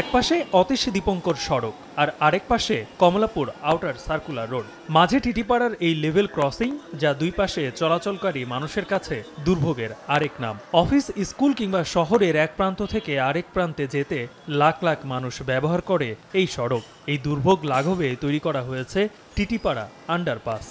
একপাশে অতীশ দীপঙ্কর সড়ক আর আরেক পাশে কমলাপুর আউটার সার্কুলার রোড। মাঝে টিটিপাড়ার এই লেভেল ক্রসিং, যা দুই পাশে চলাচলকারী মানুষের কাছে দুর্ভোগের আরেক নাম। অফিস, স্কুল কিংবা শহরের এক প্রান্ত থেকে আরেক প্রান্তে যেতে লাখ লাখ মানুষ ব্যবহার করে এই সড়ক। এই দুর্ভোগ লাঘবে তৈরি করা হয়েছে টিটিপাড়া আন্ডারপাস।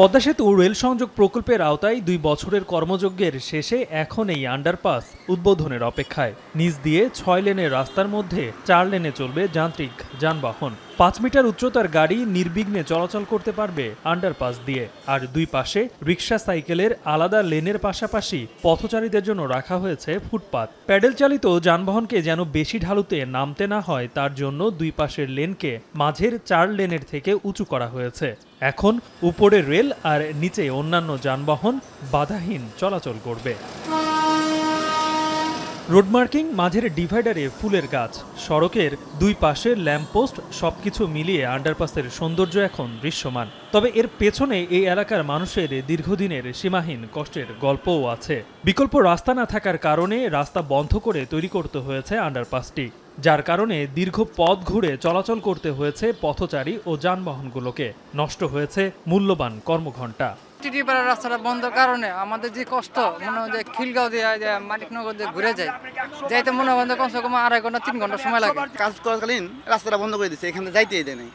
পদ্মা সেতু রেল সংযোগ প্রকল্পের আওতায় 2 বছরের কর্মযজ্ঞের শেষে এখন এই আন্ডারপাস উদ্বোধনের অপেক্ষায়। নিচ দিয়ে 6 লেনের রাস্তার মধ্যে 4 লেনে চলবে যান্ত্রিক যানবাহন। 5 মিটার উচ্চতার গাড়ি নির্বিঘ্নে চলাচল করতে পারবে আন্ডারপাস দিয়ে। আর দুই পাশে রিক্সা, সাইকেলের আলাদা লেনের পাশাপাশি পথচারীদের জন্য রাখা হয়েছে ফুটপাত। প্যাডেল চালিত যানবাহনকে যেন বেশি ঢালুতে নামতে না হয়, তার জন্য দুই পাশের লেনকে মাঝের 4 লেনের থেকে উঁচু করা হয়েছে। এখন উপরে রেল আর নিচে অন্যান্য যানবাহন বাধাহীন চলাচল করবে। রোড মার্কিং, মাঝের ডিভাইডারে ফুলের গাছ, সড়কের দুই পাশে ল্যাম্পপোস্ট, সবকিছু মিলিয়ে আন্ডারপাসের সৌন্দর্য এখন দৃশ্যমান। তবে এর পেছনে এই এলাকার মানুষের দীর্ঘদিনের সীমাহীন কষ্টের গল্পও আছে। বিকল্প রাস্তা না থাকার কারণে রাস্তা বন্ধ করে তৈরি করতে হয়েছে আন্ডারপাসটি, যার কারণে দীর্ঘ পথ ঘুরে চলাচল করতে হয়েছে পথচারী ও যানবাহনগুলোকে। নষ্ট হয়েছে মূল্যবান কর্মঘণ্টা। টিটিপাড়ার রাস্তাটা বন্ধ কারণে আমাদের যে কষ্ট, মনে হয় যে খিলগাঁও দিয়ে মানিকনগর দিয়ে ঘুরে যায়, যাইতে মনে হয় কমসে কম 2.5 ঘন্টা 3 ঘন্টা সময় লাগে। কাজ করাকালীন রাস্তাটা বন্ধ করে দিচ্ছে, এখানে যাইতেই দেয় নাই।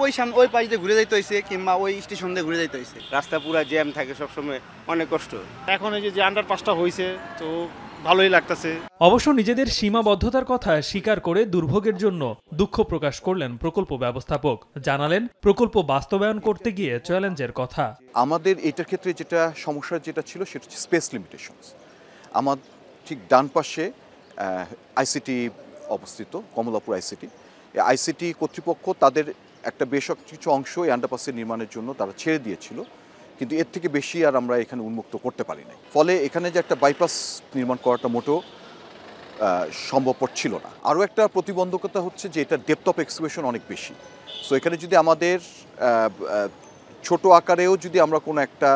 ওই সামনে ওই পাশ দিয়ে ঘুরে যাইতে হয়েছে, কিংবা ওই স্টেশন দিয়ে ঘুরে যাইতে হয়েছে। রাস্তা পুরো জ্যাম থাকে সবসময়, অনেক কষ্ট। এখন এই যে আন্ডারপাসটা হয়েছে তো ভালোই লাগতেছে। অবশ্য নিজেদের সীমাবদ্ধতার কথা স্বীকার করে দুর্ভোগের জন্য দুঃখ প্রকাশ করলেন প্রকল্প ব্যবস্থাপক। জানালেন প্রকল্প বাস্তবায়ন করতে গিয়ে চ্যালেঞ্জের কথা। আমাদের এটার ক্ষেত্রে যেটা সমস্যা যেটা ছিল সেটা হচ্ছে স্পেস লিমিটেশনস। আমার ঠিক ডান পাশে আইসিটি অবস্থিত, কমলাপুর আইসিটি। এই আইসিটি কর্তৃপক্ষ তাদের একটা বেশ কিছু অংশ এই আন্ডারপাসের নির্মাণের জন্য তারা ছেড়ে দিয়েছিল, কিন্তু এর থেকে বেশি আর আমরা এখানে উন্মুক্ত করতে পারি নাই। ফলে এখানে যে একটা বাইপাস নির্মাণ করাটা মোটেও সম্ভবপর ছিল না। আরও একটা প্রতিবন্ধকতা হচ্ছে যে এটা ডেপথ অফ এক্সকাভেশন অনেক বেশি। সো এখানে যদি আমাদের ছোট আকারেও যদি আমরা কোনো একটা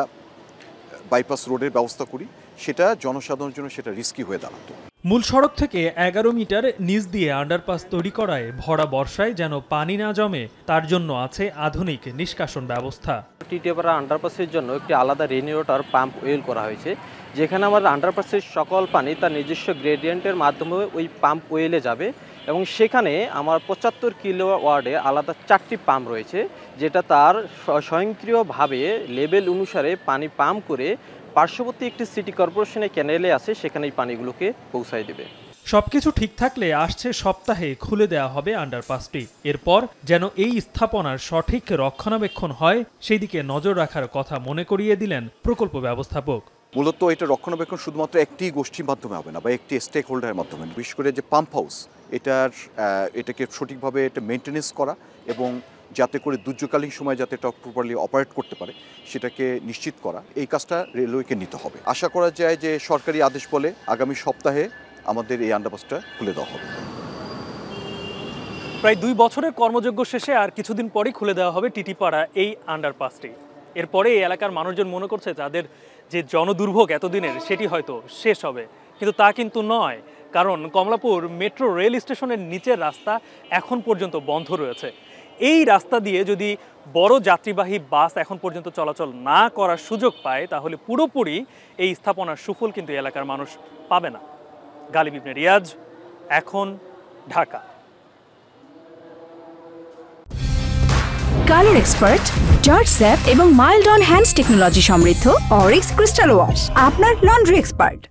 বাইপাস রোডের ব্যবস্থা করি, সেটা জনসাধারণের জন্য সেটা রিস্কি হয়ে দাঁড়াতো। মূল সড়ক থেকে 11 মিটার নিচ দিয়ে আন্ডারপাস তৈরি করায় ভরা বর্ষায় যেন পানি না জমে, তার জন্য আছে আধুনিক নিষ্কাশন ব্যবস্থা। টিটিপাড়া আন্ডারপাসের জন্য একটি আলাদা রেইন ওয়াটার পাম্প ওয়েল করা হয়েছে, যেখানে আমার আন্ডারপাসের সকল পানি তার নিজস্ব গ্রেডিয়েন্টের মাধ্যমে ওই পাম্প ওয়েলে যাবে। এবং সেখানে আমার 75 কিলো ওয়ার্ডে আলাদা 4টি পাম্প রয়েছে, যেটা তার স্বয়ংক্রিয়ভাবে লেভেল অনুসারে পানি পাম্প করে পার্শ্ববর্তী একটি সিটি কর্পোরেশনের ক্যানেলে আছে, সেখানে এই পানিগুলোকে পৌঁছায় দেবে। সবকিছু ঠিক থাকলে আসছে সপ্তাহে খুলে দেওয়া হবে আন্ডারপাসটি। এরপর যেন এই স্থাপনার সঠিক রক্ষণাবেক্ষণ হয়, সেই দিকে নজর রাখার কথা মনে করিয়ে দিলেন প্রকল্প ব্যবস্থাপক। মূলত এটা রক্ষণাবেক্ষণ শুধুমাত্র একটি গোষ্ঠীর মাধ্যমে হবে না, বা একটি স্টেক হোল্ডারের মাধ্যমে। বিশেষ করে যে পাম্প হাউস, এটাকে সঠিকভাবে এটা মেনটেনেন্স করা এবং যাতে করে দুর্যোগকালীন সময় যাতে এটা প্রপারলি অপারেট করতে পারে সেটাকে নিশ্চিত করা, এই কাজটা রেলওয়েকে নিতে হবে। আশা করা যায় যে সরকারি আদেশ বলে আগামী সপ্তাহে আমাদের এই আন্ডারপাসটা খুলে দেওয়া হবে। প্রায় 2 বছরের কর্মযজ্ঞ শেষে আর কিছুদিন পরেই খুলে দেওয়া হবে টিটিপাড়া এই আন্ডারপাসটি। এরপরে এই এলাকার মানুষজন মনে করছে তাদের যে জনদুর্ভোগ এতদিনের, সেটি হয়তো শেষ হবে, কিন্তু তা কিন্তু নয়। কারণ কমলাপুর মেট্রো রেল স্টেশনের নিচের রাস্তা এখন পর্যন্ত বন্ধ রয়েছে। এই রাস্তা দিয়ে যদি বড় যাত্রীবাহী বাস এখন পর্যন্ত চলাচল না করার সুযোগ পায়, তাহলে পুরোপুরি এই স্থাপনার সুফল কিন্তু এলাকার মানুষ পাবে না। গালিব ইবনে রিয়াজ, এখন, Dhaka. Colour expert, George sap এবং মাইল্ড অন হ্যান্ডস টেকনোলজি সমৃদ্ধ অরিক্স ক্রিস্টাল ওয়াশ, আপনার লন্ড্রি এক্সপার্ট।